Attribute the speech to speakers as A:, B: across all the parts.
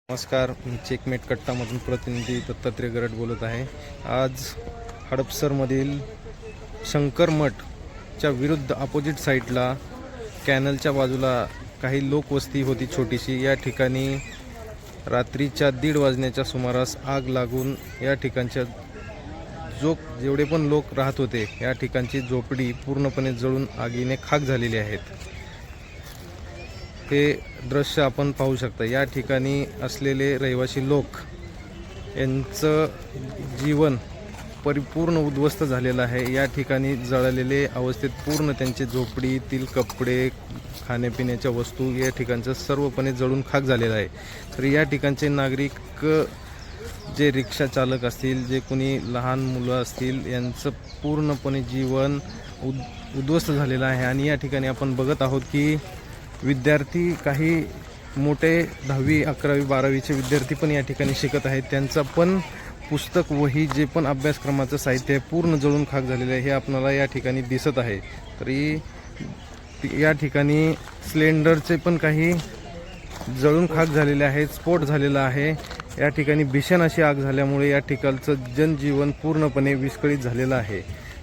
A: नमस्कार, मी चेकमेट कट्टामधून प्रतिनिधी दत्तात्रय गरड बोलत आहे। आज हडपसरमधील शंकर मठच्या विरुद्ध अपोजिट साईडला कॅनलच्या बाजूला काही लोकवस्ती होती छोटीशी। या ठिकाणी रात्रीच्या 1:30 वाजण्याच्या सुमारास आग लागून या ठिकाणच्या जेवढे पण लोक राहत होते या ठिकाणची झोपडी पूर्णपणे जळून आगीने खाक झालेली आहेत। हे दृश्य आपण पाहू शकता। या ठिकाणी असलेले रहिवासी लोक यांचं जीवन परिपूर्ण उद्ध्वस्त झालेलं आहे। या ठिकाणी जळलेले अवस्थेत पूर्ण त्यांचे झोपडीतील कपडे, खाण्यापिण्याच्या वस्तू या ठिकाणचं सर्वपणे जळून खाक झालेलं आहे। तर या ठिकाणचे नागरिक जे रिक्षा चालक असतील, जे कोणी लहान मुलं असतील, यांचं पूर्णपणे जीवन उद्ध्वस्त झालेलं आहे। आणि या ठिकाणी आपण बघत आहोत की विद्यार्थी, काही मोठे 10वी 11वी 12वीचे विद्यार्थी पण या ठिकाणी शिकत आहेत। त्यांचा पण पुस्तक, वही, जे पण अभ्यासक्रमाचं साहित्य आहे पूर्ण जळून खाक झालेलं आहे, हे आपल्याला या ठिकाणी दिसत आहे। तरी या ठिकाणी सिलेंडरचे पण काही जळून खाक झालेले आहेत, स्फोट झालेला आहे। या ठिकाणी भीषण अशी आग झाल्यामुळे या ठिकाणचं जनजीवन पूर्णपणे विस्कळीत झालेलं आहे।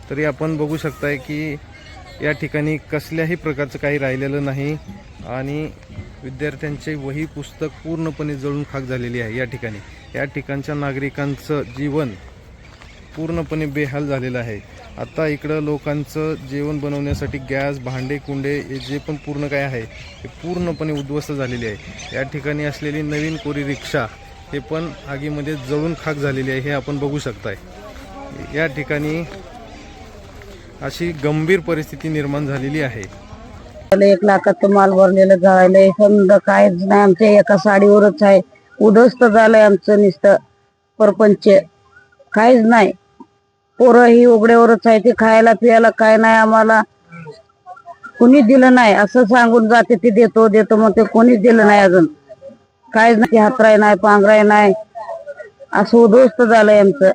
A: तरी आपण बघू शकताय की या ठिकाणी कसल्याही प्रकारचं काही राहिलेलं नाही आणि विद्यार्थ्यांचे वही, पुस्तक पूर्णपणे जळून खाक झालेली आहे। या ठिकाणच्या नागरिकांचं जीवन पूर्णपणे बेहाल झालेलं आहे। आता इकडं लोकांचं जेवण बनवण्यासाठी गॅस, भांडे, कुंडे, जे पण पूर्ण काय आहे हे पूर्णपणे उद्ध्वस्त झालेले आहे। या ठिकाणी असलेली नवीन कोरी रिक्षा हे पण आगीमध्ये जळून खाक झालेली आहे, हे आपण बघू शकताय। या ठिकाणी अशी गंभीर परिस्थिती निर्माण झालेली आहे।
B: 1 लाखाचं माल भरलेलं जळालंय, समजा काहीच नाही। आमच्या एका साडीवरच आहे, उद्ध्वस्त झालंय आमचं नुसतं परपंच, काहीच नाही। पोरं ही उघड्यावरच आहे, ते खायला पियाला काय नाही, आम्हाला कोणी दिलं नाही। असं सांगून जाते ते देतो देतो, मग ते कोणीच दिलं नाही अजून, काहीच नाही। हातराय नाही, पांघराय नाही, असं उद्ध्वस्त झालंय आमचं।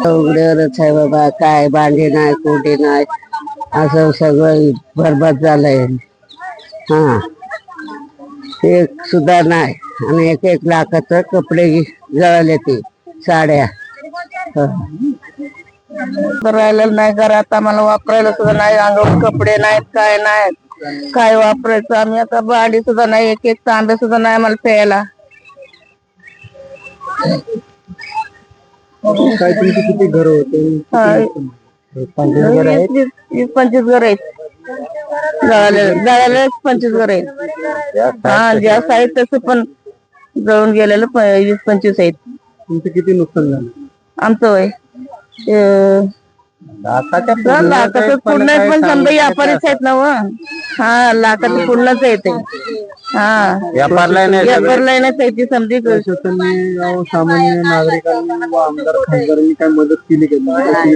B: उघड्यावरच आहे बाबा, काय भांडे नाही, कोठे नाही, असं सगळं बरबाद झालंय। हा, एक सुद्धा नाही। आणि 1 लाखाचं कपडे जळाले, ते साड्या राहिलेलं नाही घरात, आम्हाला वापरायला सुद्धा नाही, अंगावर कपडे नाहीत, काय नाहीत, काय वापरायचं आम्ही आता। भांडी सुद्धा नाही, एक तांबे सुद्धा नाही आम्हाला प्यायला।
A: काय तुमची किती घर होते?
B: 20-25 घर आहेत, जळालेले 25 घर आहेत। हा, जास्त आहेत तसं, पण जळून गेलेलं 20-25 आहेत।
A: तुमचं किती नुकसान झालं?
B: आमचं वय लाखाचं पूर्ण, पण समजा व्यापारीच आहेत ना व। हा, लाखाचं पूर्णच येते। हा, व्यापारला नाही ती समजी।
A: सामान्य नागरिकांनी व आमदार खासदारांनी काय मदत केली का?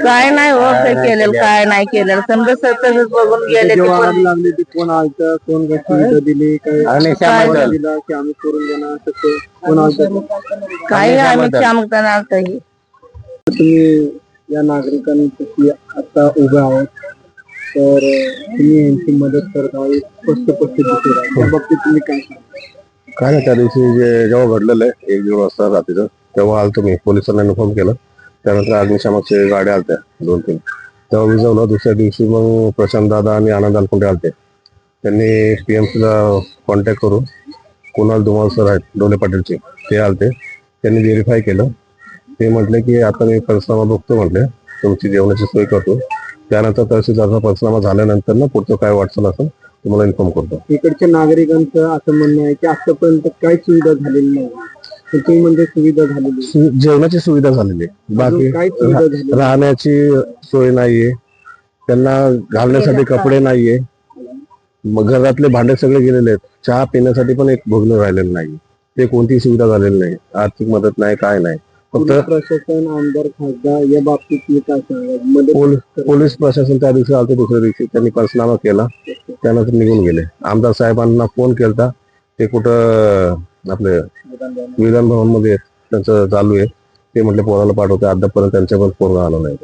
B: काय नाही हो, काय केलेलं, काय नाही केलेलं, समजा सतत बघून गेले।
A: लागले ते कोण आलतं, कोण सुविधा दिली, काय दिला की आम्ही करून देणार, कोण आलतं?
B: काही आम्ही चमकताना आलतं।
A: तुम्ही या नागरिकांसाठी आता उभे आहोत, तर तुम्ही यांची मदत करत आहोत, स्पष्ट त्या बाबतीत तुम्ही काय सांगा?
C: काय नाही, त्या दिवशी जेव्हा घडलेलं आहे 1-1:30 वाजता रात्रीचं, तेव्हा आलतो मी, पोलिसांना इन्फॉर्म केलं। त्यानंतर अग्निशामकचे गाड्या आलत्या 2-3, तेव्हा विजवलं। दुसऱ्या दिवशी मग प्रशांत दादा आणि आनंद आलकुंडे आलते। त्यांनी PMCला कॉन्टॅक्ट करून कुणाल धुमाल सर आहेत डोले पाटीलचे, ते आलते। त्यांनी व्हेरीफाय केलं। ते म्हटले की आता मी पंचनामा बघतो, म्हटले तुमची जेवणाची सोय करतो। त्यानंतर तहसीलदारचा पंचनामा झाल्यानंतर ना पुढचं काय वाटचाल असेल तुम्हाला इन्फॉर्म करतो।
A: इकडच्या नागरिकांचं असं म्हणणं आहे की आतापर्यंत काही सुविधा झालेली नाही, तुम्ही म्हणजे सुविधा झालेली,
C: जेवणाची सुविधा झालेली आहे, बाकी
A: काही सुविधा झाली,
C: राहण्याची सोय नाहीये, त्यांना घालण्यासाठी कपडे नाहीये, मग घरातले भांडे सगळे गेलेले आहेत, चहा पिण्यासाठी पण एक भोगणं राहिलेलं नाही, ते कोणतीही सुविधा झालेली नाही, आर्थिक मदत नाही, काय नाही। फक्त
A: प्रशासन, आमदार, खासदार या बाबतीत मी काय सांगा?
C: पोलीस प्रशासन त्या दिवशी आलते, दुसऱ्या दिवशी त्यांनी पंचनामा केला, त्यानंतर निघून गेले। आमदार साहेबांना फोन केलता, ते कुठं आपले विधान भवन मध्ये त्यांचं चालू आहे, ते म्हटले पोराला पाठवते, अद्यापर्यंत त्यांच्या पण फोन आला नाही।